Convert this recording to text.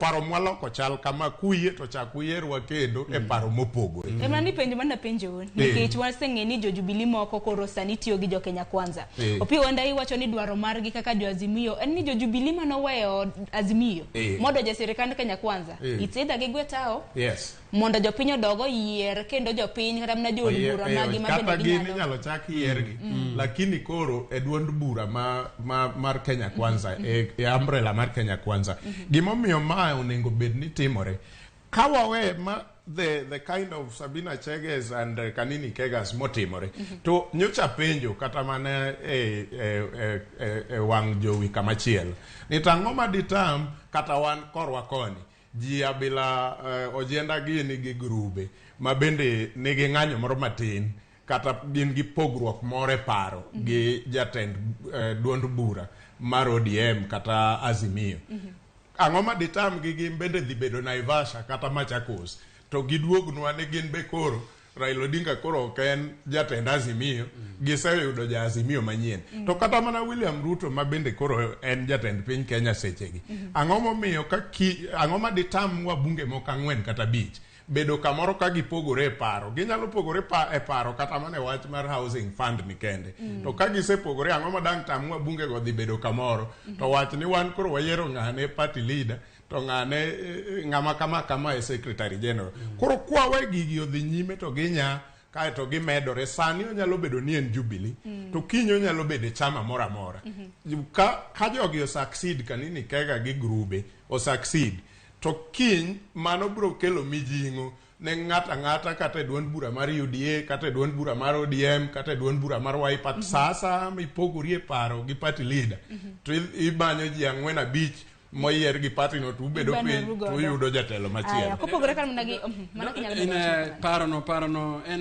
paro mwaloko chal kama kuye to chakuyerwa kendo e paro mopogore. Ema ni penjo mana penjo nikech waseng'e ni jo Jubilee moko koro sani tiyo gi jo Kenya Kwanza. Opio wanda iwacho ni dwaro margi kaka jo Azimio en ni jo Jubilee manoweyo Azimio mondo jo sirikand Kenya Kwanza. It's either gigwetao. Yes. Mondo jo piny odogo yier kendo jo piny kata mna jo bura magi kata gini nyalo chak yiergi lakini koro e duond bura mar Kenya Kwanza e umbrella mar Kenya Kwanza gimomiyo ma onego bed ni timore kawawe ma the kind of Sabina Cheges and Kanini Kegas motimore to nyocha penjo kata mana wang jowi kamachiel ni tang'o maditam kata wan korwa koni ji abila ojenda gini gi grube ma bende nigi ng'anyo moro matin kata gin gi pogruok more paro gi jatend duond bura mar ODM kata Azimio ang'o ma ditam gi bende dhi bedo Naivasha kata Machakos to giduognwa ne gin be koro Raila Odinga koro en jatend Azimio giseyudo ja Azimio manyien to kata mana William Ruto ma bende koro en jatend piny Kenya sechegi ang'o momiyo ang'o ma ditam wabunge moko 4 kata 5 bedo kamoro ka gipogore e paro ginyalo pogore e paro kata mana wach mar housing fund ni kende to ka gisepogore ang'o ma dang tam wabunge go dhi bedo kamoro to wach ni wan koro wayiero ng'ane party leader to ng'ane ng'ama kama e secretary general koro kwawe gigi odhi nyime to ginya kae to gimedore sani onyalo bedo ni en Jubilee to kinyo onyalo bedo chama mora mora ka jogi o succeed Kanini Kega gi grube o succeed to kiny mano bro kelo mijingo ne ng'ata kata duond bura mar UDA kata duond bura mar ODM kata duond bura mar Wiper sasa mipogori e paro gi party leader to ibanyo ji 4-5 moyier gi party no to bedo piny to yudo jatelo machielo. Kopogore kan mana gi mana kinyalo parono